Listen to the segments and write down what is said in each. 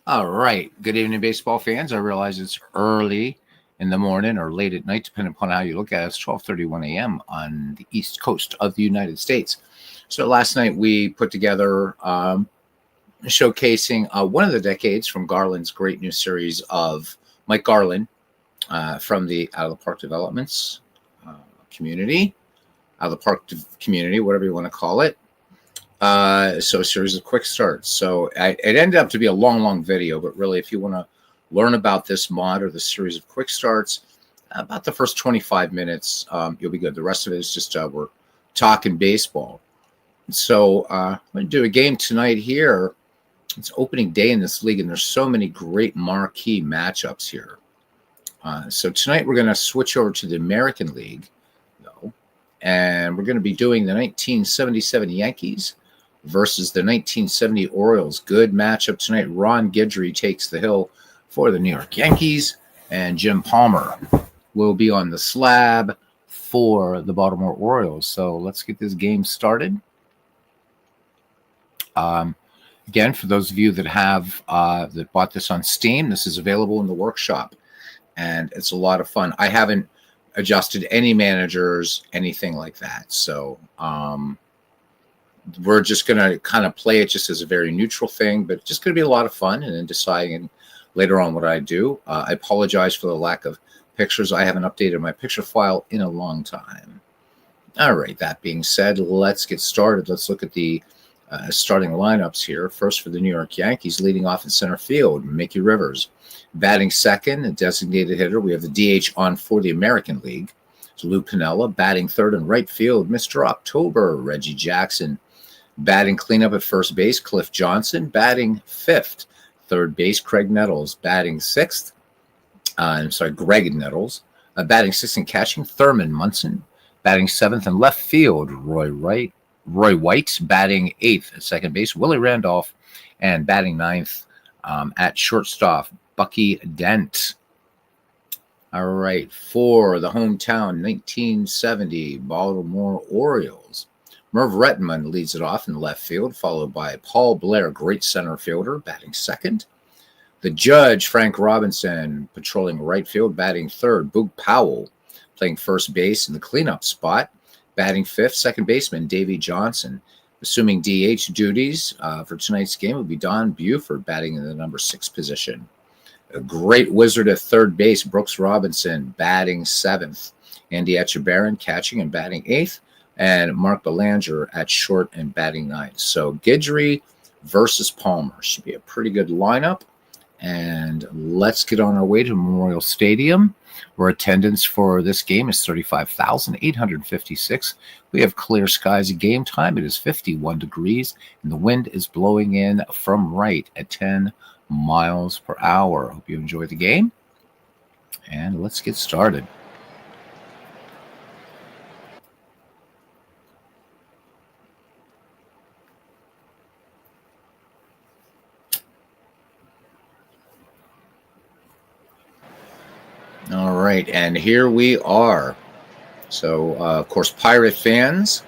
All right. Good evening, baseball fans. I realize it's early in the morning or late at night, depending upon how you look at it. It's 12:31 a.m. on the East Coast of the United States. So last night we put together showcasing one of the decades from Garland's great new series of Mike Garlon from the Out of the Park Developments community, Out of the Park community, whatever you want to call it. So a series of quick starts. So it ended up to be a long video, but really if you want to learn about this mod or the series of quick starts, about the first 25 minutes, you'll be good. The rest of it is just we're talking baseball. So I'm going to do a game tonight here. It's opening day in this league, and there's so many great marquee matchups here. So tonight we're going to switch over to the American League, though, and we're going to be doing the 1977 Yankees versus the 1970 Orioles. Good matchup tonight. Ron Guidry takes the hill for the New York Yankees, and Jim Palmer will be on the slab for the Baltimore Orioles. So let's get this game started. Again, for those of you that have that bought this on Steam, this is available in the workshop, and it's a lot of fun. I haven't adjusted any managers, anything like that. So we're just going to kind of play it just as a very neutral thing, but just going to be a lot of fun, and then deciding later on what I do. I apologize for the lack of pictures. I haven't updated my picture file in a long time. All right, that being said, let's get started. Let's look at the starting lineups here. First, for the New York Yankees, leading off in center field, Mickey Rivers. Batting second, a designated hitter, we have the DH on for the American League. It's Lou Piniella. Batting third in right field, Mr. October, Reggie Jackson. Batting cleanup at first base, Cliff Johnson. Batting fifth, third base, Craig Nettles. Batting sixth, Greg Nettles. Batting sixth and catching, Thurman Munson. Batting seventh in left field, Roy White. Batting eighth at second base, Willie Randolph. And batting ninth at shortstop, Bucky Dent. All right, for the hometown 1970 Baltimore Orioles, Merv Rettenman leads it off in left field, followed by Paul Blair, great center fielder, batting second. The Judge, Frank Robinson, patrolling right field, batting third. Boog Powell playing first base in the cleanup spot, batting fifth. Second baseman Davey Johnson. Assuming DH duties for tonight's game will be Don Buford, batting in the number 6 position. A great wizard at third base, Brooks Robinson, batting seventh. Andy Etchebarren catching and batting eighth. And Mark Belanger at short and batting ninth. So Guidry versus Palmer should be a pretty good lineup. And let's get on our way to Memorial Stadium, where attendance for this game is 35,856. We have clear skies at game time. It is 51 degrees, and the wind is blowing in from right at 10 miles per hour. Hope you enjoy the game, and let's get started. All right, and here we are. So, of course, Pirate fans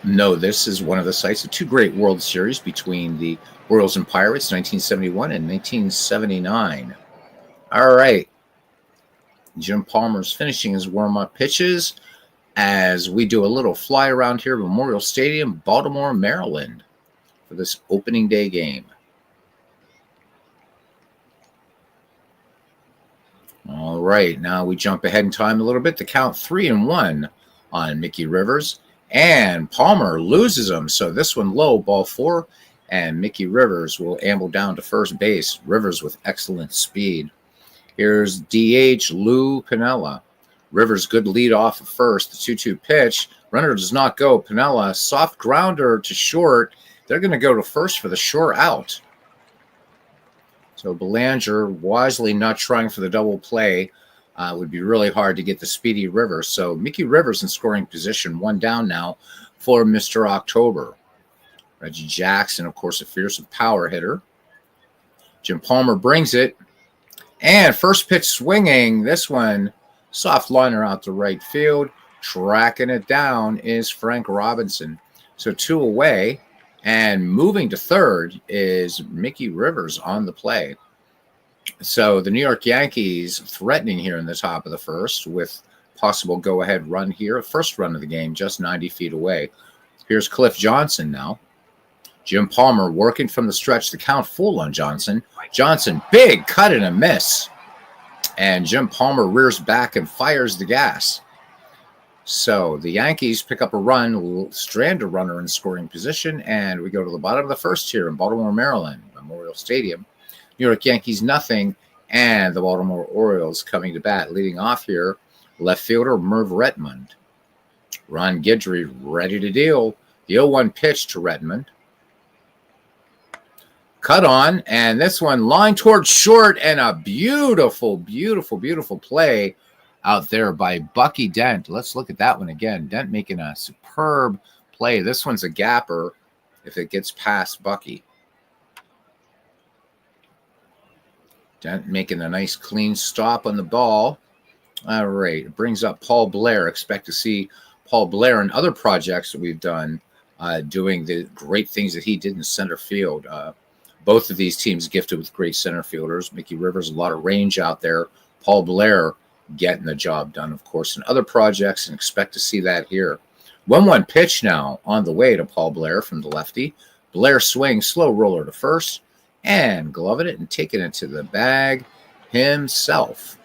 know this is one of the sites of two great World Series between the Orioles and Pirates, 1971 and 1979. All right. Jim Palmer's finishing his warm-up pitches as we do a little fly around here at Memorial Stadium, Baltimore, Maryland, for this opening day game. All right, now we jump ahead in time a little bit to count 3-1 on Mickey Rivers, and Palmer loses him. So this one low, ball 4, and Mickey Rivers will amble down to first base. Rivers with excellent speed. Here's DH Lou Piniella. Rivers good lead off of first. The 2-2 pitch. Runner does not go. Piniella, soft grounder to short. They're going to go to first for the short out. So Belanger wisely not trying for the double play. Would be really hard to get the speedy Rivers. So Mickey Rivers in scoring position, one down now for Mr. October. Reggie Jackson, of course, a fearsome power hitter. Jim Palmer brings it. And first pitch swinging. This one, soft liner out to right field. Tracking it down is Frank Robinson. So 2 away. And moving to third is Mickey Rivers on the play. So the New York Yankees threatening here in the top of the first with possible go-ahead run here. First run of the game, just 90 feet away. Here's Cliff Johnson now. Jim Palmer working from the stretch. The count full on Johnson. Johnson, big cut and a miss. And Jim Palmer rears back and fires the gas. So the Yankees pick up a run, strand a runner in scoring position, and we go to the bottom of the first here in Baltimore, Maryland, Memorial Stadium. New York Yankees nothing, and the Baltimore Orioles coming to bat. Leading off here, left fielder Merv Redmond. Ron Guidry ready to deal. The 0-1 pitch to Redmond. Cut on, and this one line towards short, and a beautiful, beautiful, beautiful play out there by Bucky Dent. Let's look at that one again. Dent making a superb play. This one's a gapper if it gets past Bucky. Dent making a nice clean stop on the ball. All right, it brings up Paul Blair. Expect to see Paul Blair and other projects that we've done doing the great things that he did in center field. Both of these teams gifted with great center fielders. Mickey Rivers, a lot of range out there. Paul Blair getting the job done, of course, in other projects, and expect to see that here. 1-1 pitch now on the way to Paul Blair from the lefty. Blair swings, slow roller to first, and gloving it and taking it to the bag himself.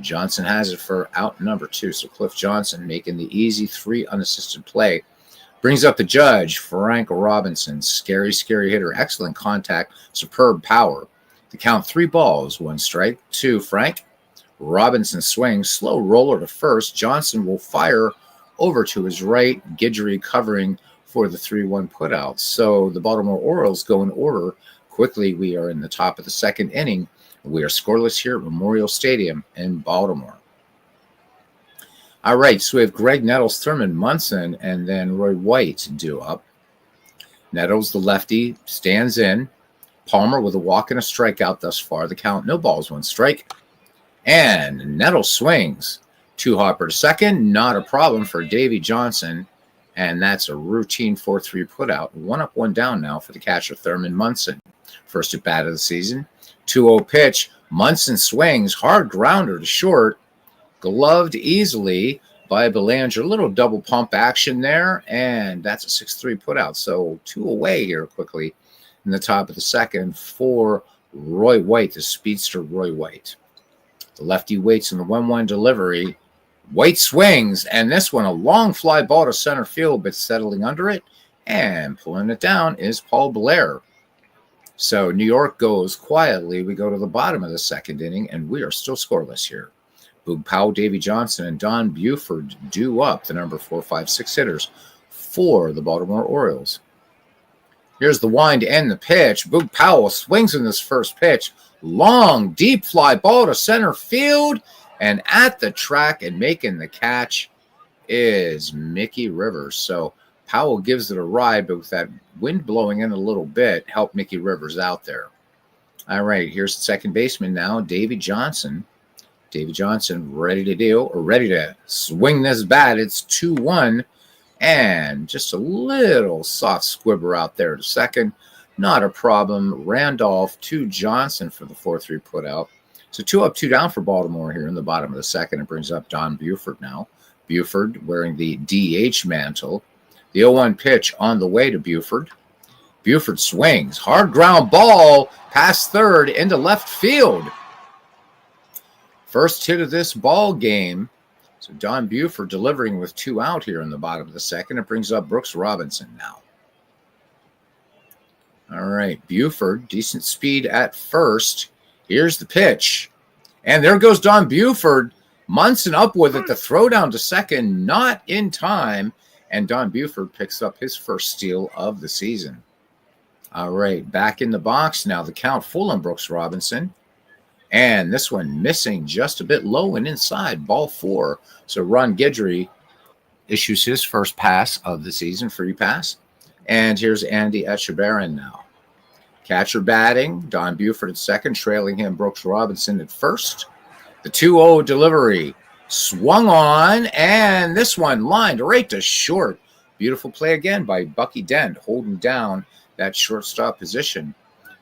Johnson has it for out number 2. So Cliff Johnson making the easy 3 unassisted play. Brings up the judge, Frank Robinson. Scary, scary hitter. Excellent contact. Superb power. The count 3 balls, 1 strike to Frank. Robinson swings, slow roller to first. Johnson will fire over to his right. Guidry covering for the 3-1 putout. So the Baltimore Orioles go in order. Quickly, we are in the top of the second inning. We are scoreless here at Memorial Stadium in Baltimore. All right, so we have Greg Nettles, Thurman Munson, and then Roy White due up. Nettles, the lefty, stands in. Palmer with a walk and a strikeout thus far. The count, no balls, 1 strike. And Nettles swings. 2 hopper to second, not a problem for Davy Johnson. And that's a routine 4-3 putout. 1 up, 1 down now for the catcher, Thurman Munson. First at bat of the season. 2-0 pitch. Munson swings. Hard grounder to short. Gloved easily by Belanger. A little double pump action there. And that's a 6-3 putout. So 2 away here quickly in the top of the second for Roy White, the speedster Roy White. The lefty waits in the 1-1 delivery. White swings, and this one a long fly ball to center field, but settling under it and pulling it down is Paul Blair. So New York goes quietly. We go to the bottom of the second inning, and we are still scoreless here. Boog Powell, Davy Johnson, and Don Buford due up, the number 4, 5, 6 hitters for the Baltimore Orioles. Here's the wind and the pitch. Boog Powell swings in this first pitch. Long, deep fly ball to center field. And at the track and making the catch is Mickey Rivers. So Powell gives it a ride, but with that wind blowing in a little bit, helped Mickey Rivers out there. All right, here's the second baseman now, Davy Johnson. Davy Johnson ready to deal, or ready to swing this bat. It's 2-1. And just a little soft squibber out there to second. Not a problem. Randolph to Johnson for the 4-3 putout. So 2 up, 2 down for Baltimore here in the bottom of the second. It brings up Don Buford now. Buford wearing the DH mantle. The 0-1 pitch on the way to Buford. Buford swings. Hard ground ball past third into left field. First hit of this ball game. So Don Buford delivering with 2 out here in the bottom of the second. It brings up Brooks Robinson now. All right, Buford, decent speed at first. Here's the pitch. And there goes Don Buford. Munson up with it. The throw down to second, not in time. And Don Buford picks up his first steal of the season. All right, back in the box now. The count full on Brooks Robinson. And this one missing just a bit low and inside, ball 4. So Ron Guidry issues his first pass of the season, free pass. And here's Andy Etchebarren now. Catcher batting, Don Buford at second, trailing him Brooks Robinson at first. The 2-0 delivery swung on, and this one lined right to short. Beautiful play again by Bucky Dent, holding down that shortstop position.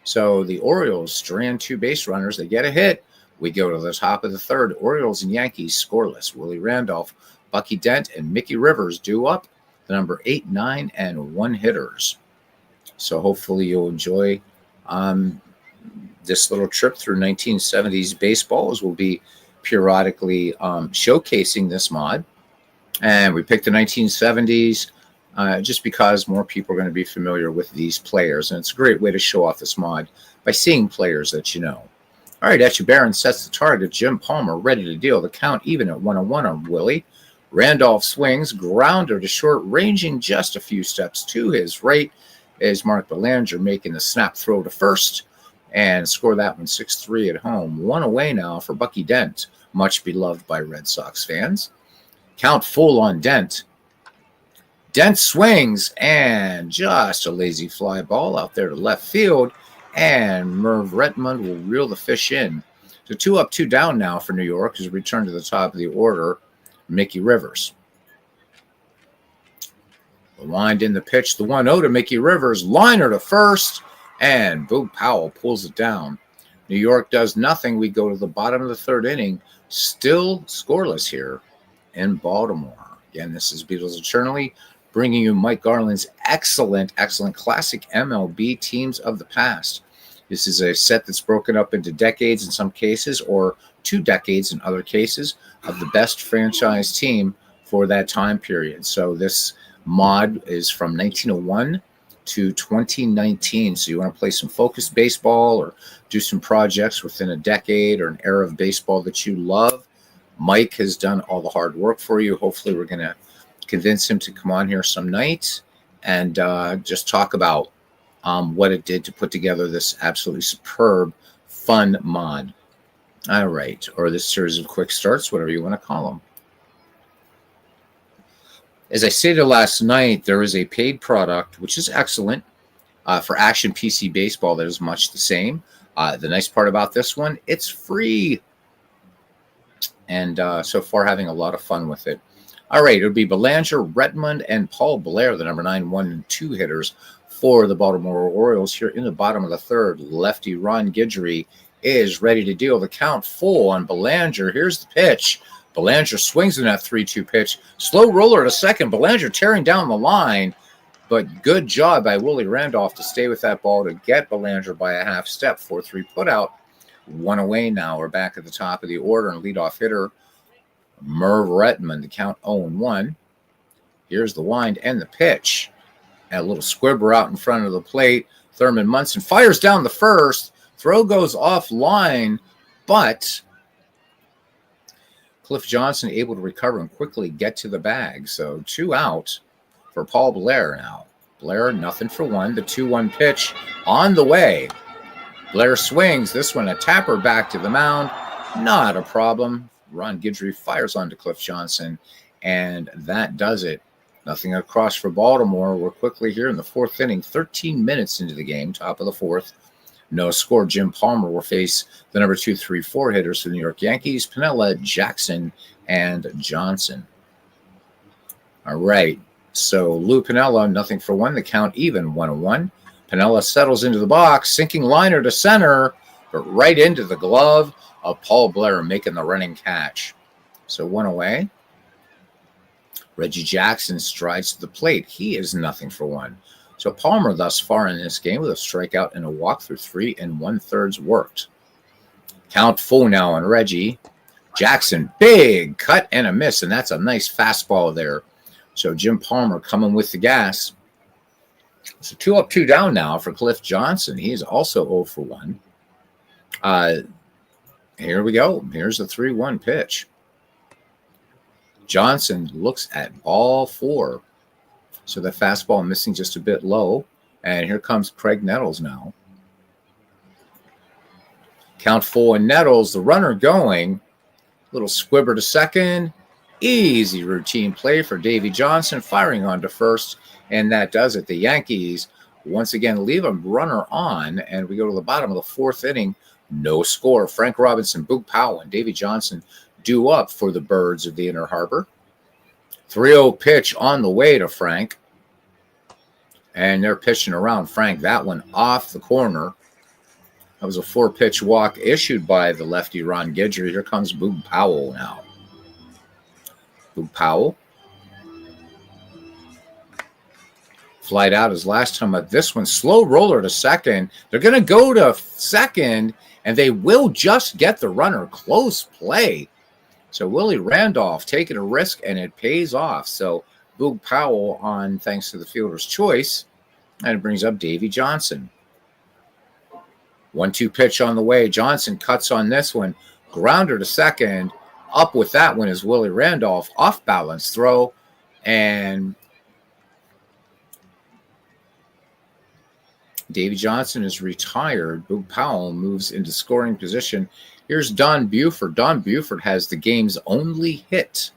So the Orioles strand 2 base runners. They get a hit. We go to the top of the third. Orioles and Yankees scoreless. Willie Randolph, Bucky Dent, and Mickey Rivers due up the number 8, 9, and 1 hitters. So hopefully you'll enjoy this little trip through 1970s baseball, as we'll be periodically showcasing this mod. And we picked the 1970s just because more people are going to be familiar with these players. And it's a great way to show off this mod by seeing players that you know. All right, Etchebarren sets the target. Jim Palmer ready to deal. The count even at 1-1 on Willie. Randolph swings, grounder to short, ranging just a few steps to his right is Mark Belanger making the snap throw to first and score that one 6-3 at home. 1 away now for Bucky Dent, much beloved by Red Sox fans. Count full on Dent. Dent swings and just a lazy fly ball out there to left field, and Merv Redmond will reel the fish in. So 2 up, 2 down now for New York as we return to the top of the order. Mickey Rivers. The wind in the pitch, the 1-0 to Mickey Rivers. Liner to first, and Boog Powell pulls it down. New York does nothing. We go to the bottom of the third inning, still scoreless here in Baltimore. Again, this is Beatles Eternally, bringing you Mike Garland's excellent classic MLB teams of the past. This is a set that's broken up into decades in some cases, or 2 decades in other cases, of the best franchise team for that time period. So this mod is from 1901 to 2019. So you want to play some focused baseball or do some projects within a decade or an era of baseball that you love. Mike has done all the hard work for you. Hopefully we're going to convince him to come on here some night and just talk about what it did to put together this absolutely superb, fun mod. All right, or this series of quick starts, whatever you want to call them. As I stated last night, there is a paid product, which is excellent for Action PC Baseball that is much the same. The nice part about this one, it's free. And so far having a lot of fun with it. All right, it would be Belanger, Redmond, and Paul Blair, the number 9, 1, and 2 hitters for the Baltimore Orioles here in the bottom of the third. Lefty Ron Guidry is ready to deal. The count full on Belanger. Here's the pitch. Belanger swings in that 3-2 pitch. Slow roller to second. Belanger tearing down the line, but good job by Willie Randolph to stay with that ball to get Belanger by a half step. 4-3 put out. 1 away now. We're back at the top of the order, and leadoff hitter Merv Redmond. The count 0-1. Here's the wind and the pitch. And a little squibber out in front of the plate. Thurman Munson fires down the first. Throw goes offline, but Cliff Johnson able to recover and quickly get to the bag. So 2 out for Paul Blair now. Blair, nothing for 1. The 2-1 pitch on the way. Blair swings. This one a tapper back to the mound. Not a problem. Ron Guidry fires onto Cliff Johnson, and that does it. Nothing across for Baltimore. We're quickly here in the 4th inning, 13 minutes into the game, top of the 4th. No score. Jim Palmer will face the number 2, 3, 4 hitters for the New York Yankees, Piniella, Jackson, and Johnson. All right. So Lou Piniella, nothing for 1. The count even, 1-1. Piniella settles into the box, sinking liner to center, but right into the glove of Paul Blair, making the running catch. So 1 away. Reggie Jackson strides to the plate. He is nothing for 1. So Palmer thus far in this game with a strikeout and a walk through 3 1/3 worked. Count full now on Reggie. Jackson, big cut and a miss, and that's a nice fastball there. So Jim Palmer coming with the gas. So 2 up, 2 down now for Cliff Johnson. He is also 0 for 1. Here we go. Here's the 3-1 pitch. Johnson looks at ball 4. So the fastball missing just a bit low. And here comes Craig Nettles now. Count full and Nettles, the runner going. Little squibber to second. Easy routine play for Davy Johnson, firing on to first. And that does it. The Yankees once again leave a runner on. And we go to the bottom of the 4th inning. No score. Frank Robinson, Boog Powell, and Davy Johnson due up for the Birds of the Inner Harbor. 3-0 pitch on the way to Frank. And they're pitching around. Frank, that one off the corner. That was a 4-pitch walk issued by the lefty Ron Guidry. Here comes Boog Powell now. Boog Powell. Flied out his last time at this one. Slow roller to second. They're going to go to second, and they will just get the runner. Close play. So Willie Randolph taking a risk, and it pays off. So Boog Powell on thanks to the fielder's choice. And it brings up Davy Johnson. 1-2 pitch on the way. Johnson cuts on this one. Grounder to second. Up with that one is Willie Randolph. Off balance throw. And Davy Johnson is retired. Boog Powell moves into scoring position. Here's Don Buford. Don Buford has the game's only hit.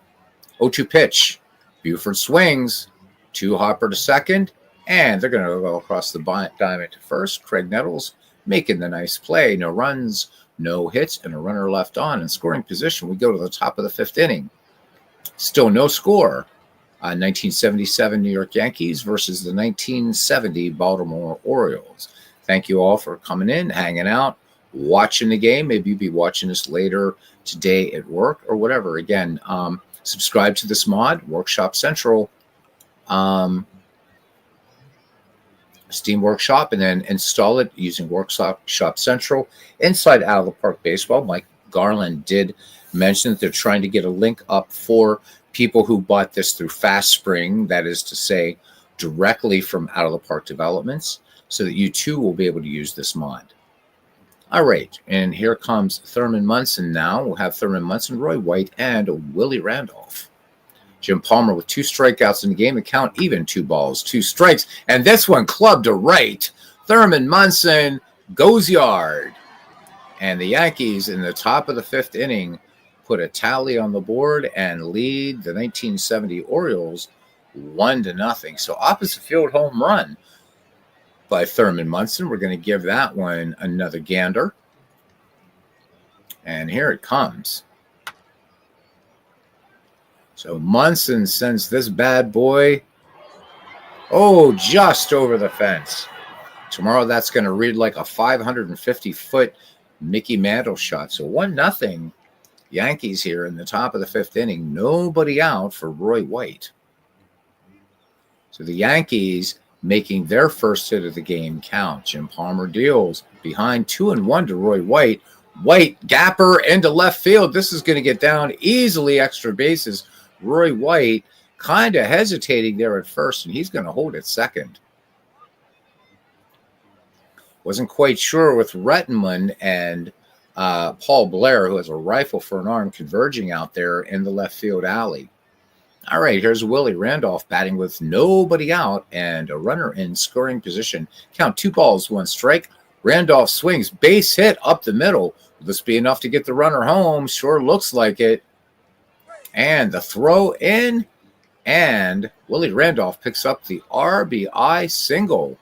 0-2 pitch. Buford swings. 2-hopper to second. And they're going to go across the diamond to first. Craig Nettles making the nice play. No runs, no hits, and a runner left on. In scoring position, we go to the top of the 5th inning. Still no score. 1977 New York Yankees versus the 1970 Baltimore Orioles. Thank you all for coming in, hanging out, watching the game. Maybe you'll be watching this later today at work or whatever. Again, subscribe to this mod, Workshop Central, Steam Workshop, and then install it using Workshop Central inside Out of the Park Baseball. Mike Garlon did mention that they're trying to get a link up for people who bought this through Fast Spring, that is to say, directly from Out of the Park Developments, so that you too will be able to use this mod. All right, and here comes Thurman Munson now. We'll have Thurman Munson, Roy White, and Willie Randolph. Jim Palmer with 2 strikeouts in the game. The count even, 2 balls, 2 strikes. And this one clubbed to right. Thurman Munson goes yard. And the Yankees in the top of the 5th inning put a tally on the board and lead the 1970 Orioles 1-0. So opposite field home run by Thurman Munson. We're going to give that one another gander. And here it comes. So Munson sends this bad boy, just over the fence. Tomorrow that's going to read like a 550-foot Mickey Mantle shot. So 1-0 Yankees here in the top of the 5th inning. Nobody out for Roy White. So the Yankees making their first hit of the game count. Jim Palmer deals behind 2-1 to Roy White. White, gapper into left field. This is going to get down easily, extra bases. Roy White kind of hesitating there at first, and he's going to hold at second. Wasn't quite sure with Rettenman and Paul Blair, who has a rifle for an arm, converging out there in the left field alley. All right, here's Willie Randolph batting with nobody out and a runner in scoring position. Count 2 balls, 1 strike. Randolph swings, base hit up the middle. Will this be enough to get the runner home? Sure looks like it. And the throw in, and Willie Randolph picks up the RBI single.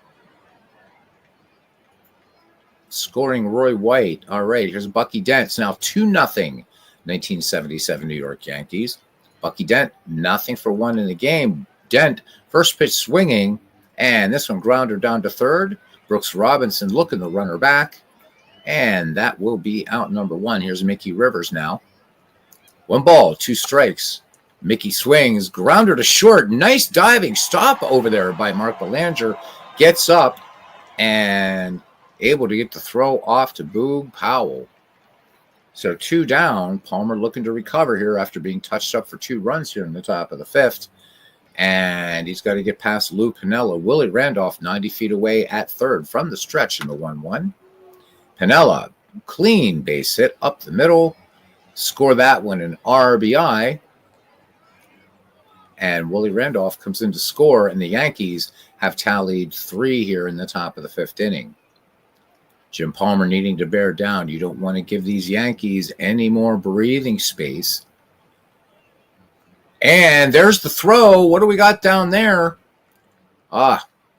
Scoring Roy White. All right, here's Bucky Dent. It's now 2-0, 1977 New York Yankees. Bucky Dent, 0-for-1 in the game. Dent, first pitch swinging, and this one grounder down to third. Brooks Robinson looking the runner back, and that will be out number 1. Here's Mickey Rivers now. 1 ball, 2 strikes. Mickey swings, grounder to short. Nice diving stop over there by Mark Belanger. Gets up and able to get the throw off to Boog Powell. So 2 down. Palmer looking to recover here after being touched up for 2 runs here in the top of the 5th. And he's got to get past Lou Piniella. Willie Randolph 90 feet away at third from the stretch in the 1-1. Piniella, clean base hit up the middle. Score that one an RBI. And Willie Randolph comes in to score, and the Yankees have tallied 3 here in the top of the 5th inning. Jim Palmer needing to bear down. You don't want to give these Yankees any more breathing space. And there's the throw. What do we got down there?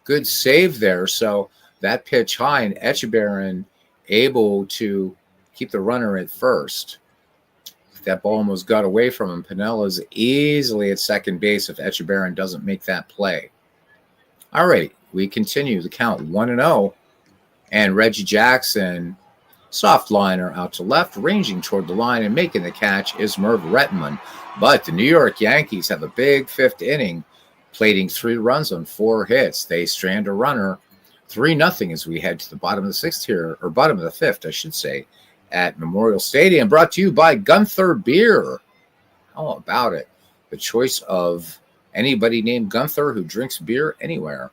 Good save there. So that pitch high, and Echeverria able to keep the runner at first. That ball almost got away from him. Pinella's easily at second base if Echeverria doesn't make that play. All right, we continue the count 1-0. And Reggie Jackson, soft liner out to left, ranging toward the line and making the catch is Merv Rettenman. But the New York Yankees have a big fifth inning, plating 3 runs on 4 hits. They strand a runner 3-0 as we head to the bottom of the sixth here, or bottom of the fifth, I should say, at Memorial Stadium. Brought to you by Gunther Beer. How about it? The choice of anybody named Gunther who drinks beer anywhere.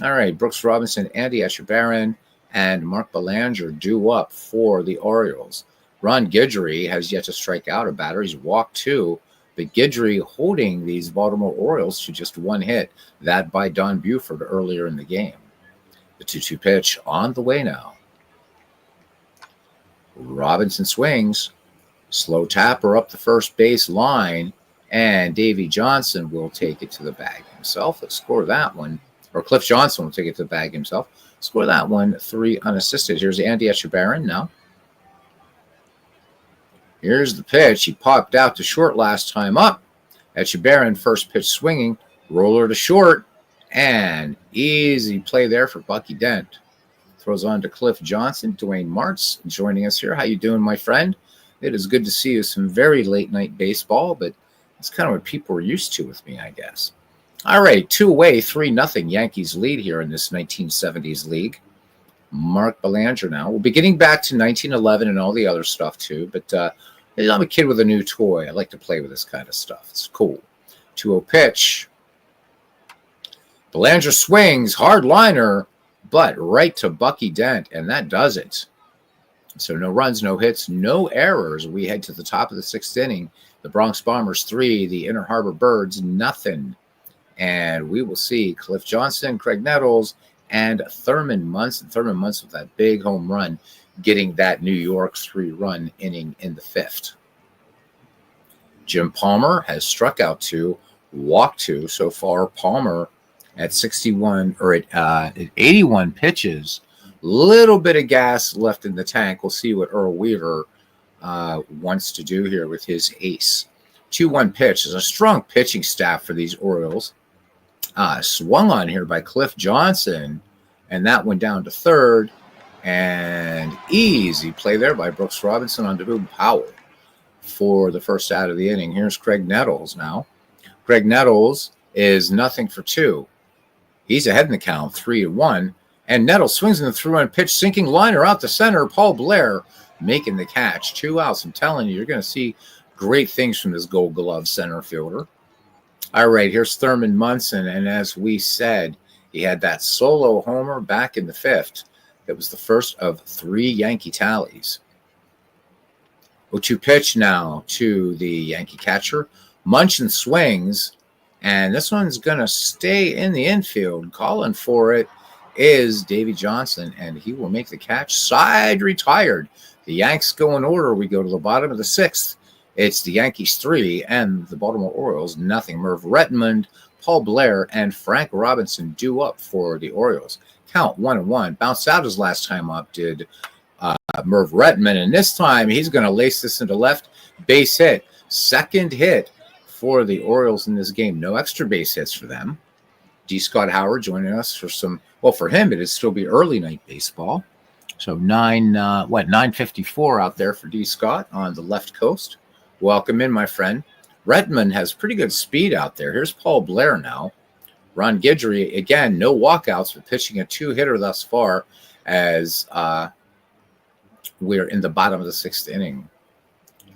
All right, Brooks Robinson, Andy Etchebarren, and Mark Belanger due up for the Orioles. Ron Guidry has yet to strike out a batter. He's walked 2, but Guidry holding these Baltimore Orioles to just 1 hit, that by Don Buford earlier in the game. The 2-2 pitch on the way now. Robinson swings, slow tapper up the first base line, and Davey Johnson will take it to the bag himself. Let's score that one. Or Cliff Johnson will take it to the bag himself. Score that one 3 unassisted. Here's Andy Etchebarren now. Here's the pitch. He popped out to short last time up. Etchebarren first pitch swinging. Roller to short. And easy play there for Bucky Dent. Throws on to Cliff Johnson. Dwayne Martz joining us here. How you doing, my friend? It is good to see you. Some very late night baseball, but it's kind of what people are used to with me, I guess. All right, 2 away, 3-0 Yankees lead here in this 1970s league. Mark Belanger now. We'll be getting back to 1911 and all the other stuff too, but I'm a kid with a new toy. I like to play with this kind of stuff. It's cool. 2-0 pitch. Belanger swings, hard liner, but right to Bucky Dent, and that does it. So no runs, no hits, no errors. We head to the top of the 6th inning. The Bronx Bombers 3, the Inner Harbor Birds nothing. And we will see Cliff Johnson, Craig Nettles, and Thurman Munson. Thurman Munson with that big home run, getting that New York 3-run inning in the 5th. Jim Palmer has struck out 2, walked 2 so far. Palmer at 61 or at 81 pitches. Little bit of gas left in the tank. We'll see what Earl Weaver wants to do here with his ace. 2-1 pitch. There's a strong pitching staff for these Orioles. Swung on here by Cliff Johnson, and that went down to third. And easy play there by Brooks Robinson on Boom Powell for the first out of the inning. Here's Craig Nettles now. Craig Nettles is 0 for 2. He's ahead in the count, 3-1. And Nettles swings in the through-run pitch, sinking liner out to center. Paul Blair making the catch. 2 outs. I'm telling you, you're going to see great things from this Gold Glove center fielder. All right, here's Thurman Munson, and as we said, he had that solo homer back in the 5th. It was the first of 3 Yankee tallies. 0-2 pitch now to the Yankee catcher. Munson swings, and this one's going to stay in the infield. Calling for it is Davey Johnson, and he will make the catch. Side retired. The Yanks go in order. We go to the bottom of the 6th. It's the Yankees 3 and the Baltimore Orioles 0. Merv Rettenman, Paul Blair, and Frank Robinson due up for the Orioles. Count 1-1. Bounced out his last time up did Merv Rettenman, and this time he's going to lace this into left. Base hit. Second hit for the Orioles in this game. No extra base hits for them. D. Scott Howard joining us for some, well, for him, it'd still be early night baseball. So 9:54 out there for D. Scott on the left coast. Welcome in, my friend. Rettenman has pretty good speed out there. Here's Paul Blair now. Ron Guidry, again, no walkouts, but pitching a 2-hitter thus far as we're in the bottom of the 6th inning.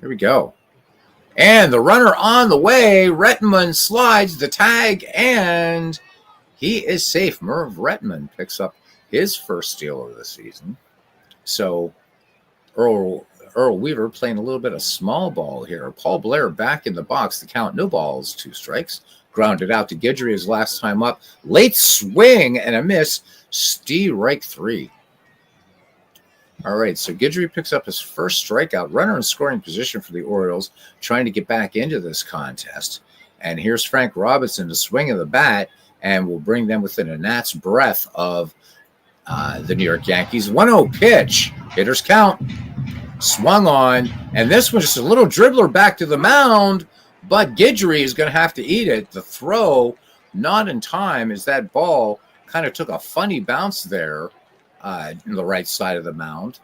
Here we go. And the runner on the way. Rettenman slides the tag, and he is safe. Merv Rettenman picks up his first steal of the season. So Earl Weaver playing a little bit of small ball here. Paul Blair back in the box. The count, no balls, 2 strikes. Grounded out to Guidry his last time up. Late swing and a miss. Strike 3. All right, so Guidry picks up his first strikeout. Runner in scoring position for the Orioles, trying to get back into this contest. And here's Frank Robinson to swing of the bat, and will bring them within a gnat's breath of the New York Yankees. 1-0 pitch. Hitters count. Swung on, and this was just a little dribbler back to the mound, but Guidry is going to have to eat it. The throw not in time as that ball kind of took a funny bounce there in the right side of the mound.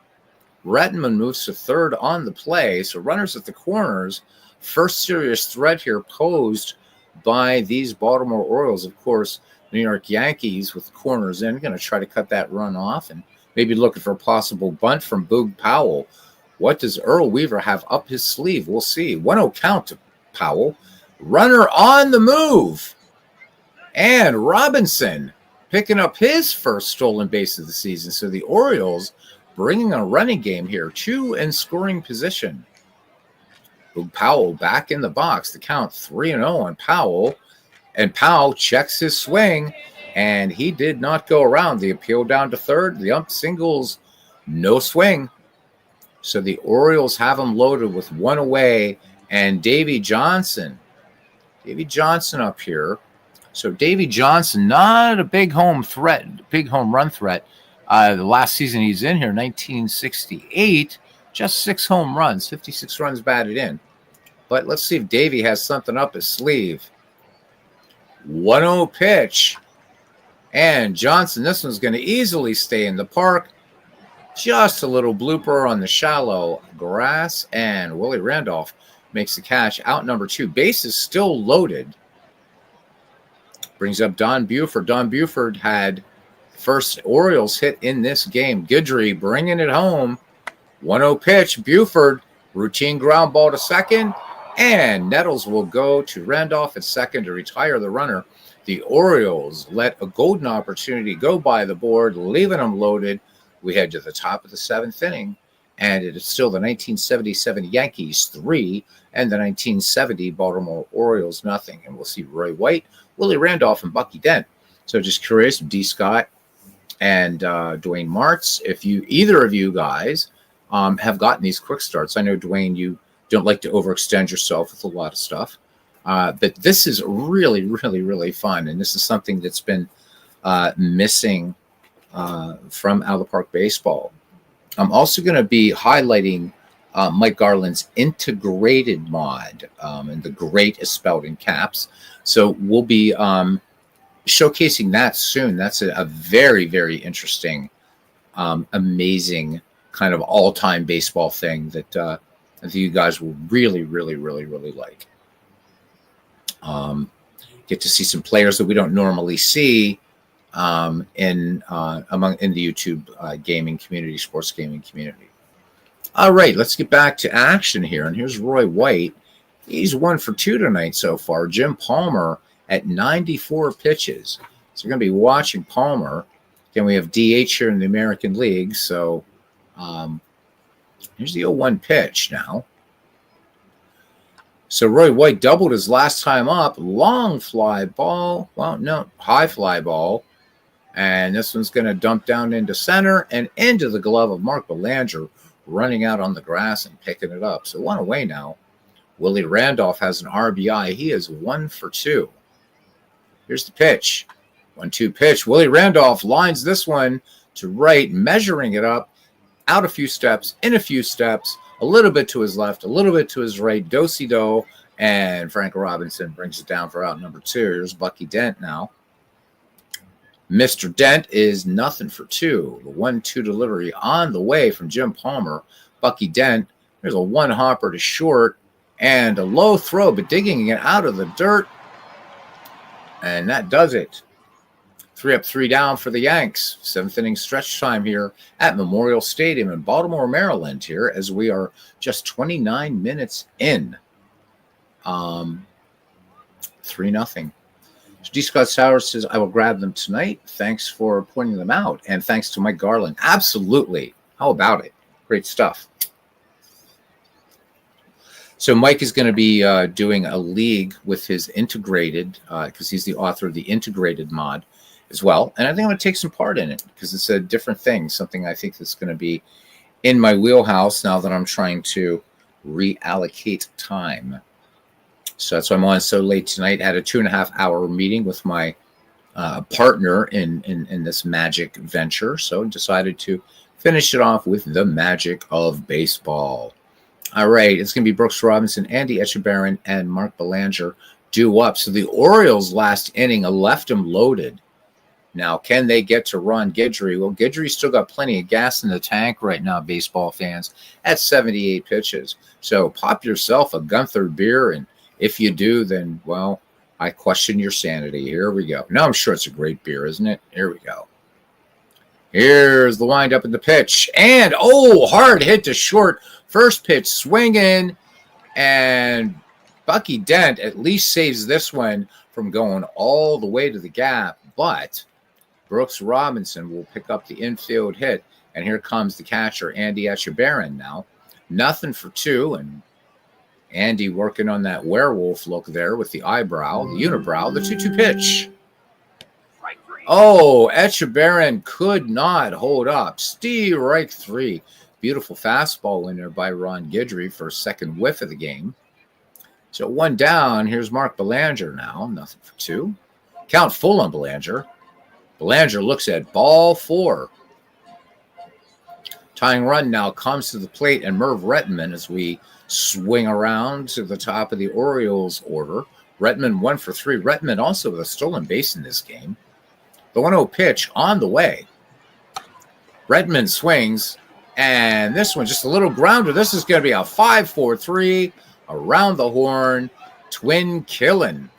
Rettenman moves to third on the play. So runners at the corners. First serious threat here posed by these Baltimore Orioles. Of course, New York Yankees with the corners in, going to try to cut that run off and maybe looking for a possible bunt from Boog Powell. What does Earl Weaver have up his sleeve? We'll see. 1-0 count to Powell. Runner on the move. And Robinson picking up his first stolen base of the season. So the Orioles bringing a running game here. 2 in scoring position. Boog Powell back in the box. The count 3-0 on Powell. And Powell checks his swing. And he did not go around. The appeal down to third. The ump singles. No swing. So the Orioles have him loaded with 1 away. And Davy Johnson. Davy Johnson up here. So Davy Johnson, not a big home run threat. The last season he's in here, 1968, just 6 home runs, 56 runs batted in. But let's see if Davy has something up his sleeve. 1-0 pitch. And Johnson, this one's going to easily stay in the park. Just a little blooper on the shallow grass. And Willie Randolph makes the catch. Out number 2. Bases still loaded. Brings up Don Buford. Don Buford had first Orioles hit in this game. Guidry bringing it home. 1-0 pitch. Buford, routine ground ball to second. And Nettles will go to Randolph at second to retire the runner. The Orioles let a golden opportunity go by the board, leaving them loaded. We head to the top of the 7th inning. And it is still the 1977 Yankees 3 and the 1970 Baltimore Orioles nothing. And we'll see Roy White, Willie Randolph, and Bucky Dent. So just curious, D. Scott and Dwayne Martz, if either of you guys have gotten these quick starts. I know, Dwayne, you don't like to overextend yourself with a lot of stuff. But this is really, really, really fun. And this is something that's been missing from Out of the Park Baseball. I'm also going to be highlighting Mike Garland's integrated mod, and the great is spelled in caps. So we'll be showcasing that soon. That's a very, very interesting, amazing kind of all-time baseball thing that I think you guys will really, really, really, really like. Get to see some players that we don't normally see in the YouTube gaming community, sports gaming community. All right, let's get back to action here. And here's Roy White. He's 1 for 2 tonight so far. Jim Palmer at 94 pitches. So we're going to be watching Palmer. Again, we have DH here in the American League. So here's the 0-1 pitch now. So Roy White doubled his last time up. Long fly ball. Well, no, high fly ball. And this one's going to dump down into center and into the glove of Mark Belanger, running out on the grass and picking it up. So 1 away now. Willie Randolph has an RBI. He is 1 for 2. Here's the pitch. 1-2 pitch. Willie Randolph lines this one to right, measuring it up, out a few steps, in a few steps, a little bit to his left, a little bit to his right, do-si-do, and Frank Robinson brings it down for out number 2. Here's Bucky Dent now. Mr. Dent is nothing for 2. The 1-2 delivery on the way from Jim Palmer. Bucky Dent, there's a 1-hopper to short and a low throw, but digging it out of the dirt. And that does it. 3 up, 3 down for the Yanks. 7th inning stretch time here at Memorial Stadium in Baltimore, Maryland here as we are just 29 minutes in. 3-0. D. Scott Sauer says, I will grab them tonight. Thanks for pointing them out. And thanks to Mike Garlon. Absolutely. How about it? Great stuff. So Mike is going to be doing a league with his integrated, because he's the author of the integrated mod as well. And I think I'm going to take some part in it because it's a different thing, something I think that's going to be in my wheelhouse now that I'm trying to reallocate time. So that's why I'm on so late tonight. I had a 2.5-hour meeting with my partner in this magic venture. So decided to finish it off with the magic of baseball. All right, it's going to be Brooks Robinson, Andy Etchebarren, and Mark Belanger due up. So the Orioles last inning left them loaded. Now, can they get to Ron Guidry? Well, Guidry's still got plenty of gas in the tank right now, baseball fans, at 78 pitches. So pop yourself a Gunther beer, and if you do, then, well, I question your sanity. Here we go. Now, I'm sure it's a great beer, isn't it? Here we go. Here's the windup in the pitch. And, oh, hard hit to short. First pitch swinging, and Bucky Dent at least saves this one from going all the way to the gap, but Brooks Robinson will pick up the infield hit, and here comes the catcher, Andy Etchebarren now. Nothing for two, and Andy working on that werewolf look there with the eyebrow, the unibrow, the 2-2 pitch. Oh, Etchebarren could not hold up. Strike three. Beautiful fastball in there by Ron Guidry for a second whiff of the game. So one down. Here's Mark Belanger now. Nothing for two. Count full on Belanger. Belanger looks at ball four. Tying run now comes to the plate, and Merv Rettenman as we swing around to the top of the Orioles order. Rettenman 1 for 3. Rettenman also with a stolen base in this game. The 1-0 pitch on the way. Rettenman swings, and this one just a little grounder. This is going to be a 5-4-3 around the horn. Twin killing.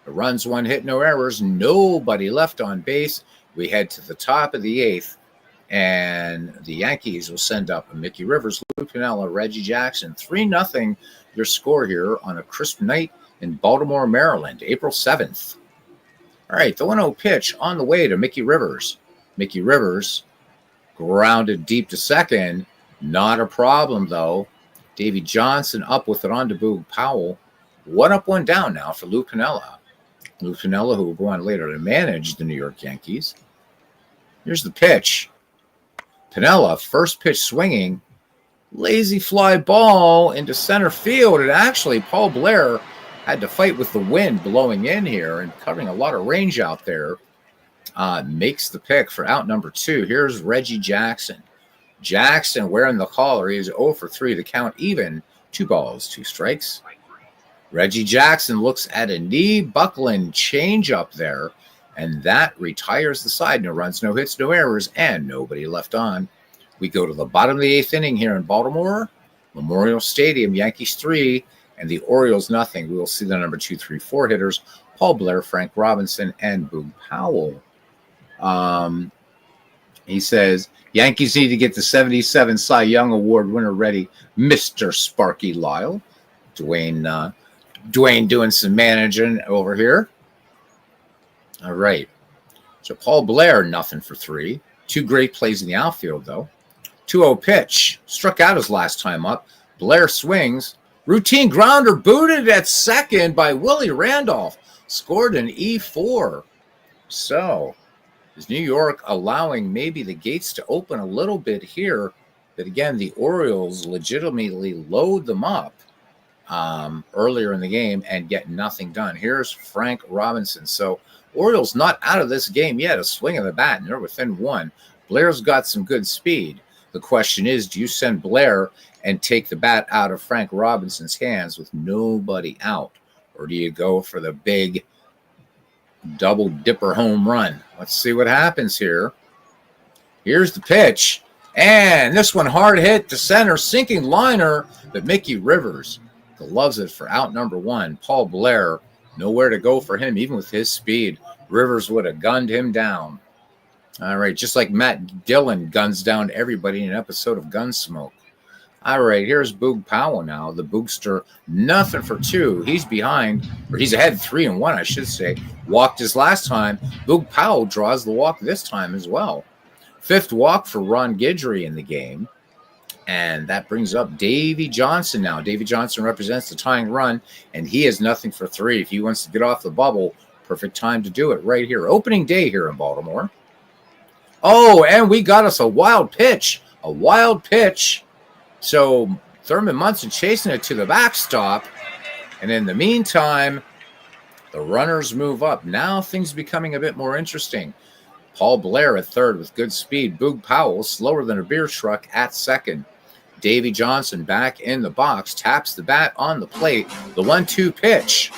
The runs, 1 hit, no errors. Nobody left on base. We head to the top of the 8th, and the Yankees will send up Mickey Rivers, Lou Piniella, Reggie Jackson. 3-0 your score here on a crisp night in Baltimore, Maryland, April 7th. All right, the 1-0 pitch on the way to Mickey Rivers. Mickey Rivers grounded deep to second. Not a problem, though. Davey Johnson up with it on to Boog Powell. 1 up, 1 down now for Lou Piniella. Lou Piniella, who will go on later to manage the New York Yankees. Here's the pitch. Piniella, first pitch swinging. Lazy fly ball into center field. And actually, Paul Blair had to fight with the wind blowing in here and covering a lot of range out there. Makes the pick for out number 2. Here's Reggie Jackson. Jackson wearing the collar. He is 0 for 3. The count even. 2 balls, 2 strikes. Reggie Jackson looks at a knee buckling change up there, and that retires the side. No runs, no hits, no errors, and nobody left on. We go to the bottom of the 8th inning here in Baltimore. Memorial Stadium, Yankees 3, and the Orioles nothing. We will see the number 2, 3, 4 hitters, Paul Blair, Frank Robinson, and Boog Powell. He says, Yankees need to get the 77 Cy Young Award winner ready, Mr. Sparky Lyle. Dwayne doing some managing over here. All right. So Paul Blair, nothing for 3. 2 great plays in the outfield, though. 2-0 pitch. Struck out his last time up. Blair swings. Routine grounder booted at second by Willie Randolph. Scored an E4. So is New York allowing maybe the gates to open a little bit here? But again, the Orioles legitimately load them up earlier in the game and get nothing done. Here's Frank Robinson. So Orioles not out of this game yet. A swing of the bat, and they're within 1. Blair's got some good speed. The question is, do you send Blair and take the bat out of Frank Robinson's hands with nobody out? Or do you go for the big double dipper home run? Let's see what happens here. Here's the pitch. And this one hard hit to center, sinking liner, but Mickey Rivers loves it for out number 1. Paul Blair, nowhere to go for him, even with his speed. Rivers would have gunned him down. All right, just like Matt Dillon guns down everybody in an episode of Gunsmoke. All right, here's Boog Powell now, the Boogster, nothing for 2. He's behind, or he's ahead 3-1, I should say. Walked his last time. Boog Powell draws the walk this time as well. 5th walk for Ron Guidry in the game. And that brings up Davey Johnson now. Davey Johnson represents the tying run, and he has nothing for 3. If he wants to get off the bubble, perfect time to do it right here. Opening day here in Baltimore. Oh, and we got us a wild pitch. A wild pitch. So Thurman Munson chasing it to the backstop. And in the meantime, the runners move up. Now things becoming a bit more interesting. Paul Blair at 3rd with good speed. Boog Powell, slower than a beer truck, at 2nd. Davey Johnson back in the box, taps the bat on the plate. The 1-2 pitch.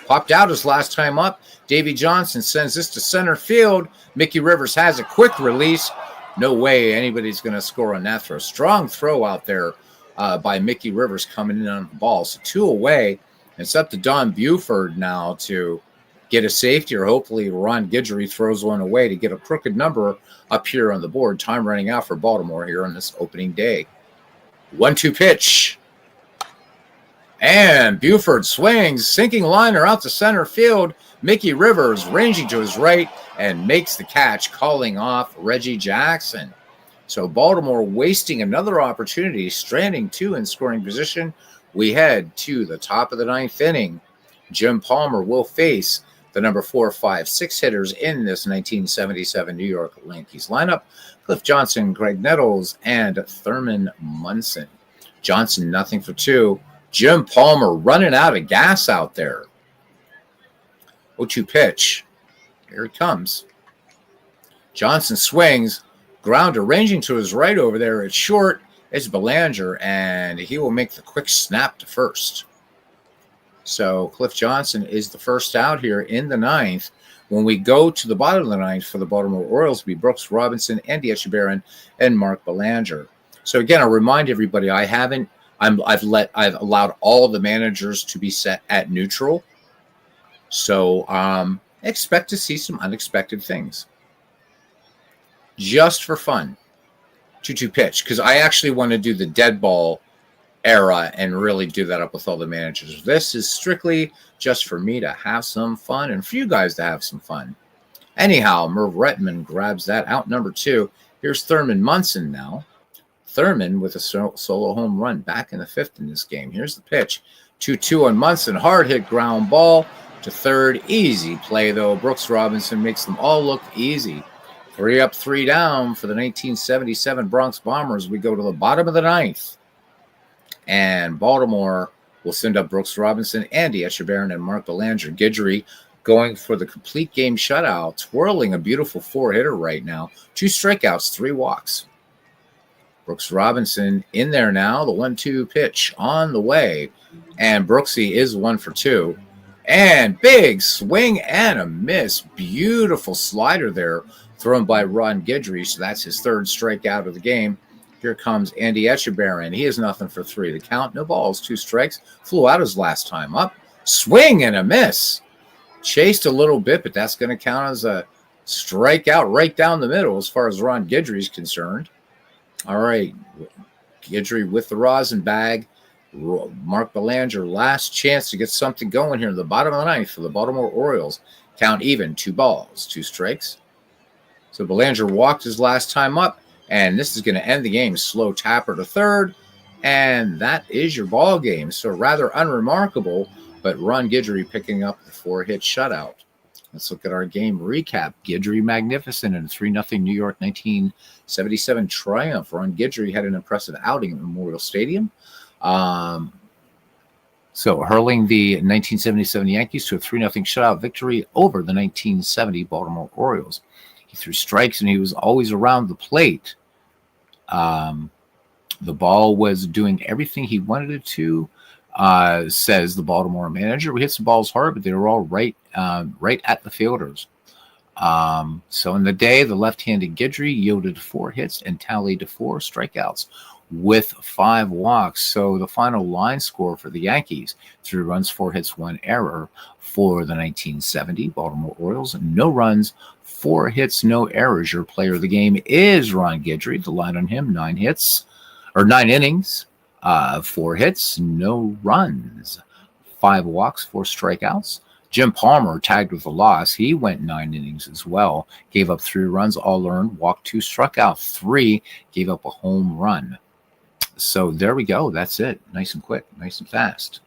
Popped out his last time up. Davy Johnson sends this to center field. Mickey Rivers has a quick release. No way anybody's going to score on that throw. Strong throw out there by Mickey Rivers coming in on the ball. So 2 away. It's up to Don Buford now to get a safety, or hopefully Ron Guidry throws one away to get a crooked number up here on the board. Time running out for Baltimore here on this opening day. 1-2 pitch. And Buford swings, sinking liner out to center field. Mickey Rivers ranging to his right and makes the catch, calling off Reggie Jackson. So Baltimore wasting another opportunity, stranding 2 in scoring position. We head to the top of the 9th inning. Jim Palmer will face the number 4, 5, 6 hitters in this 1977 New York Yankees lineup: Cliff Johnson, Greg Nettles, and Thurman Munson. Johnson, nothing for 2. Jim Palmer running out of gas out there. 0-2 pitch. Here it comes. Johnson swings. Grounder ranging to his right over there. It's short. It's Belanger, and he will make the quick snap to first. So Cliff Johnson is the first out here in the 9th. When we go to the bottom of the 9th for the Baltimore Orioles, it'll be Brooks Robinson, Andy Etchebarren, and Mark Belanger. So again, I'll remind everybody, I've allowed all the managers to be set at neutral. So expect to see some unexpected things. Just for fun. 2-2 pitch, because I actually want to do the dead ball era and really do that up with all the managers. This is strictly just for me to have some fun and for you guys to have some fun. Anyhow, Merv Rettenman grabs that out number 2. Here's Thurman Munson now. Thurman with a solo home run back in the 5th in this game. Here's the pitch. 2-2 on Munson. Hard hit ground ball to third. Easy play, though. Brooks Robinson makes them all look easy. 3 up, 3 down for the 1977 Bronx Bombers. We go to the bottom of the 9th. And Baltimore will send up Brooks Robinson, Andy Etchebarren, and Mark Belanger. Guidry going for the complete game shutout, twirling a beautiful 4-hitter right now. 2 strikeouts, 3 walks. Brooks Robinson in there now. The 1-2 pitch on the way. And Brooksy is 1 for 2. And big swing and a miss. Beautiful slider there thrown by Ron Guidry. So that's his 3rd strikeout of the game. Here comes Andy Etchebarren. He is nothing for 3. The count, no balls, 2 strikes. Flew out his last time up. Swing and a miss. Chased a little bit, but that's going to count as a strikeout right down the middle as far as Ron Guidry is concerned. All right. Guidry with the rosin bag. Mark Belanger, last chance to get something going here in the bottom of the 9th for the Baltimore Orioles. Count even, 2 balls, 2 strikes. So Belanger walked his last time up, and this is going to end the game. Slow tapper to third, and that is your ball game. So rather unremarkable, but Ron Guidry picking up the 4-hit shutout. Let's look at our game recap. Guidry magnificent in a 3-0 New York 1977 triumph. Ron Guidry had an impressive outing at Memorial Stadium. So hurling the 1977 Yankees to a 3-0 shutout victory over the 1970 Baltimore Orioles. He threw strikes and he was always around the plate. The ball was doing everything he wanted it to, says the Baltimore manager. We hit some balls hard, but they were all right at the fielders. So in the day, the left-handed Guidry yielded 4 hits and tallied to 4 strikeouts with 5 walks. So the final line score for the Yankees: 3 runs, 4 hits, 1 error. For the 1970 Baltimore Orioles, no runs, 4 hits, no errors. Your player of the game is Ron Guidry. The line on him: 9 innings, 4 hits, no runs, 5 walks, 4 strikeouts. Jim Palmer tagged with a loss. He went 9 innings as well. Gave up 3 runs, all earned, walked 2, struck out 3, gave up a home run. So there we go. That's it. Nice and quick, nice and fast.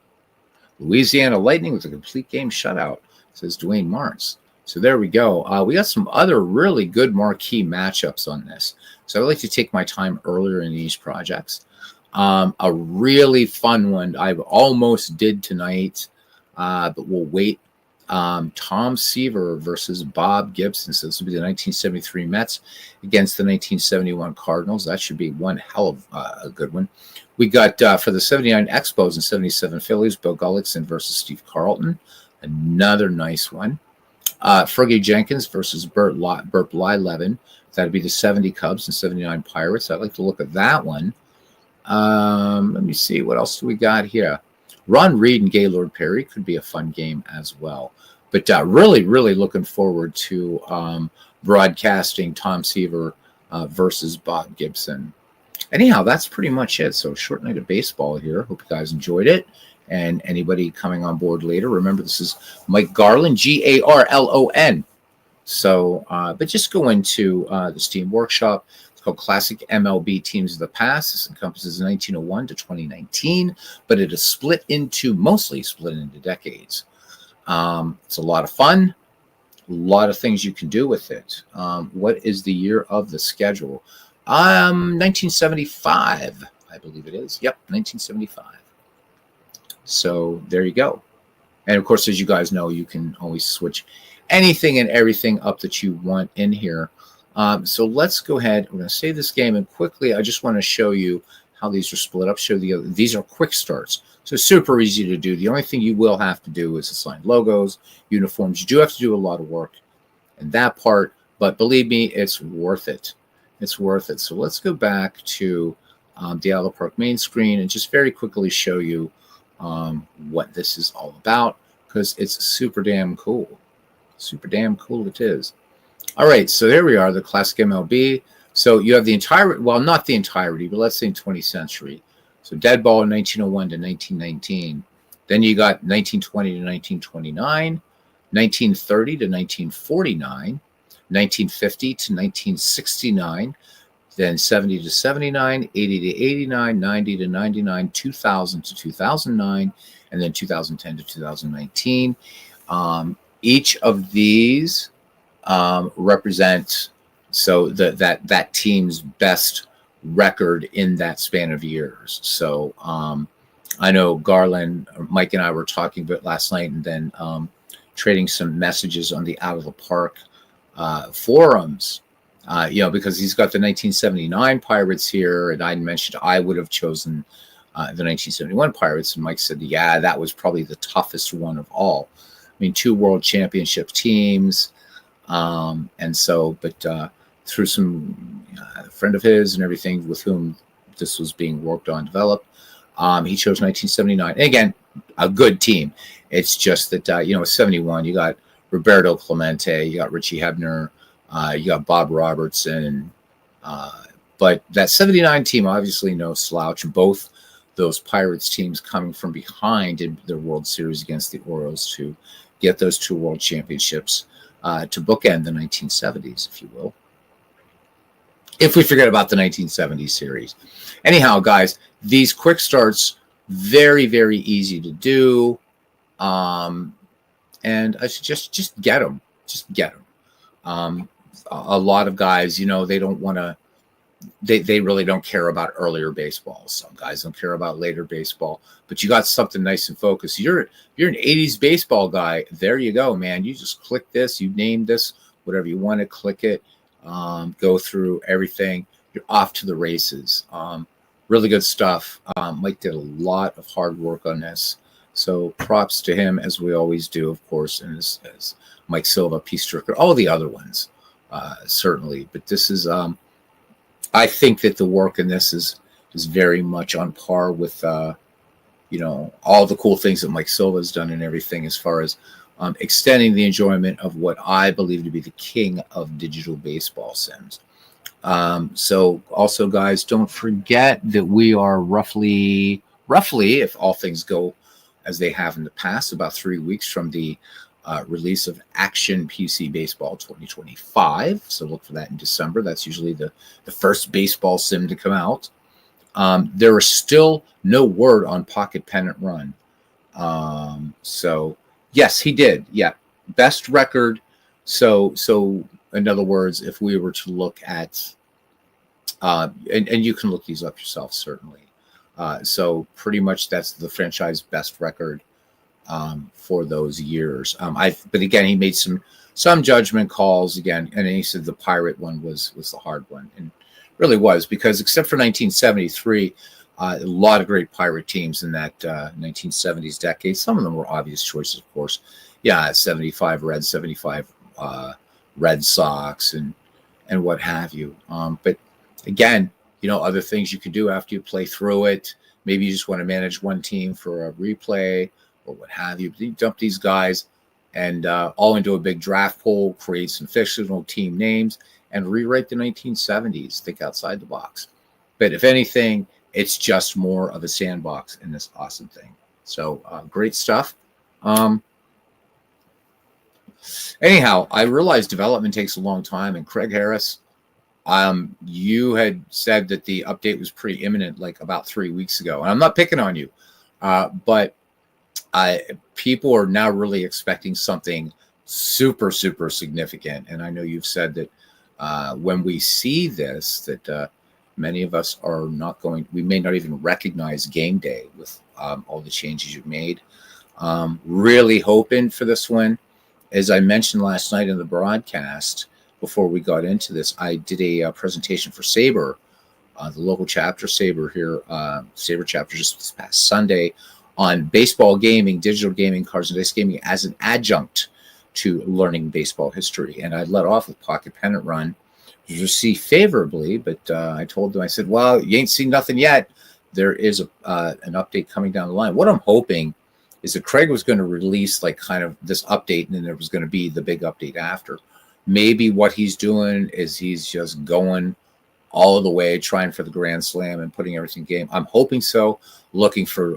Louisiana Lightning with a complete game shutout, says Dwayne Martz. So there we go. We got some other really good marquee matchups on this. So I like to take my time earlier in these projects. A really fun one I almost did tonight, but we'll wait. Tom Seaver versus Bob Gibson. So this will be the 1973 Mets against the 1971 Cardinals. That should be one hell of a good one. We got for the 79 Expos and 77 Phillies, Bill Gullickson versus Steve Carlton. Another nice one. Fergie Jenkins versus Burt Blyleven. That'd be the 70 Cubs and 79 Pirates. I'd like to look at that one. Let me see. What else do we got here? Ron Reed and Gaylord Perry could be a fun game as well. But really, really looking forward to broadcasting Tom Seaver versus Bob Gibson. Anyhow, that's pretty much it. So short night of baseball here. Hope you guys enjoyed it. And anybody coming on board later, remember this is Mike Garlon, Garlon. So, but just go into the Steam Workshop. It's called Classic MLB Teams of the Past. This encompasses 1901 to 2019, but it is mostly split into decades. It's a lot of fun. A lot of things you can do with it. What is the year of the schedule? 1975, I believe it is. Yep, 1975. So there you go. And of course, as you guys know, you can always switch anything and everything up that you want in here. So let's go ahead. We're going to save this game, and quickly, I just want to show you how these are split up. These are quick starts, so super easy to do. The only thing you will have to do is assign logos, uniforms. You do have to do a lot of work in that part, but believe me, it's worth it. It's worth it. So let's go back to the Allo Park main screen and just very quickly show you what this is all about, because it's super damn cool. Super damn cool it is. All right, so there we are, the Classic MLB. So you have the entire, well, not the entirety, but let's say in 20th century. So dead ball 1901 to 1919. Then you got 1920 to 1929, 1930 to 1949, 1950 to 1969, then 70 to 79, 80 to 89, 90 to 99, 2000 to 2009, and then 2010 to 2019. Each of these represent that team's best record in that span of years. So I know Garland, Mike and I were talking about last night, and then trading some messages on the Out of the Park forums, because he's got the 1979 Pirates here, and I mentioned I would have chosen the 1971 Pirates, and Mike said, yeah, that was probably the toughest one of all. I mean, 2 World Championship teams, and so, but through some friend of his and everything with whom this was being worked on, developed, he chose 1979. And again, a good team. It's just that 71, you got Roberto Clemente, you got Richie Hebner, you got Bob Robertson, but that 79 team, obviously no slouch. Both those Pirates teams coming from behind in their World Series against the Orioles to get those 2 World Championships to bookend the 1970s, if you will. If we forget about the 1970s series. Anyhow, guys, these quick starts, very, very easy to do. And I should just get them. Just get them. A lot of guys, they don't want to, they really don't care about earlier baseball. Some guys don't care about later baseball, but you got something nice and focused. You're an 80s baseball guy. There you go, man. You just click this, you name this, whatever you want to, click it, go through everything. You're off to the races. Really good stuff. Mike did a lot of hard work on this. So props to him, as we always do, of course, and as Mike Silva, P. Stricker, all the other ones, certainly. But this is, I think that the work in this is very much on par with, all the cool things that Mike Silva has done and everything, as far as extending the enjoyment of what I believe to be the king of digital baseball sims. So also, guys, don't forget that we are roughly, if all things go as they have in the past, about 3 weeks from the release of Action PC Baseball 2025. So look for that in December. That's usually the first baseball sim to come out. There is still no word on Pocket Pennant Run. So yes, he did. Yeah. Best record. So in other words, if we were to look at, and you can look these up yourself, certainly. So pretty much that's the franchise best record for those years. But again, he made some judgment calls again, and he said the Pirate one was the hard one, and really was, because except for 1973, a lot of great Pirate teams in that 1970s decade. Some of them were obvious choices, of course. Yeah, 75 Reds, 75 Red Sox, and what have you. But again, other things you can do after you play through it. Maybe you just want to manage one team for a replay or what have you. You dump these guys and all into a big draft pool, create some fictional team names, and rewrite the 1970s. Think outside the box. But if anything, it's just more of a sandbox in this awesome thing. So great stuff. Anyhow, I realize development takes a long time, and Craig Harris, you had said that the update was pretty imminent, like about 3 weeks ago. And I'm not picking on you, but people are now really expecting something super, super significant. And I know you've said that when we see this, that many of us are not going, we may not even recognize game day with all the changes you've made. Really hoping for this one. As I mentioned last night in the broadcast, before we got into this, I did a presentation for Sabre, the local chapter Sabre here, Sabre chapter just this past Sunday, on baseball gaming, digital gaming, cards and dice gaming as an adjunct to learning baseball history. And I let off with Pocket Pennant Run, received favorably, but I told them, I said, well, you ain't seen nothing yet. There is an update coming down the line. What I'm hoping is that Craig was going to release like kind of this update, and then there was going to be the big update after. Maybe what he's doing is he's just going all the way, trying for the Grand Slam and putting everything in game. I'm hoping so. Looking for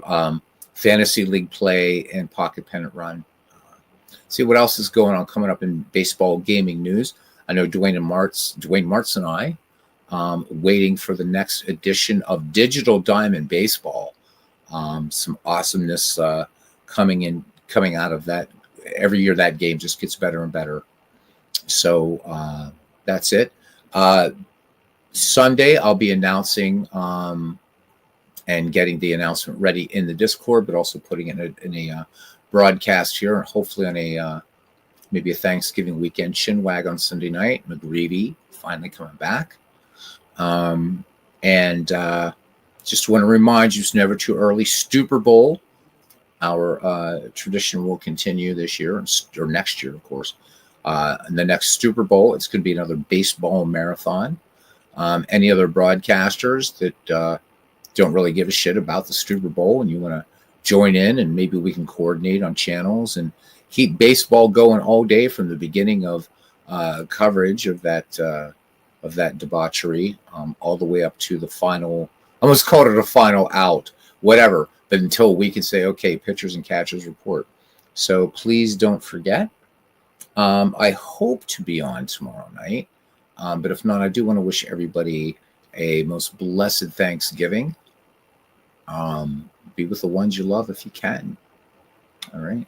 Fantasy League play and Pocket Pennant Run. See what else is going on coming up in baseball gaming news. I know Dwayne Martz and I waiting for the next edition of Digital Diamond Baseball. Some awesomeness coming out of that. Every year that game just gets better and better. So that's it. Sunday I'll be announcing and getting the announcement ready in the Discord, but also putting it in a broadcast here, and hopefully on a maybe a Thanksgiving weekend chinwag on Sunday night. McGreevy finally coming back. And just want to remind you, it's never too early. Super Bowl, our tradition will continue this year, or next year, of course. And the next Super Bowl, it's going to be another baseball marathon. Any other broadcasters that don't really give a shit about the Super Bowl and you want to join in, and maybe we can coordinate on channels and keep baseball going all day from the beginning of coverage of that debauchery all the way up to the final. I almost called it a final out, whatever. But until we can say, okay, pitchers and catchers report. So please don't forget. I hope to be on tomorrow night. But if not, I do want to wish everybody a most blessed Thanksgiving. Be with the ones you love if you can. All right.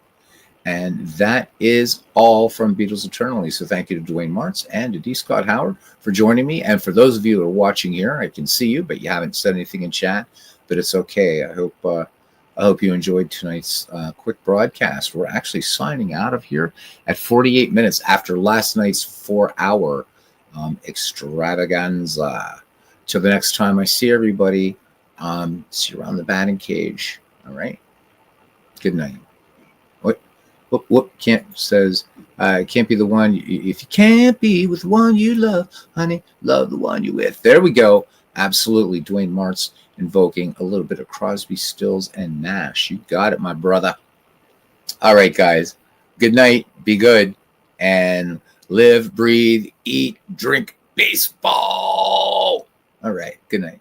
And that is all from Beatles Eternally. So thank you to Dwayne Martz and to D. Scott Howard for joining me. And for those of you who are watching here, I can see you, but you haven't said anything in chat. But it's okay. I hope you enjoyed tonight's quick broadcast. We're actually signing out of here at 48 minutes after last night's 4-hour extravaganza. Till the next time I see everybody, see you around the batting cage. All right. Good night. What can't be the one. If you can't be with the one you love, honey, love the one you with. There we go. Absolutely. Dwayne Martz invoking a little bit of Crosby, Stills, and Nash. You got it, my brother. All right, guys. Good night. Be good. And live, breathe, eat, drink baseball. All right. Good night.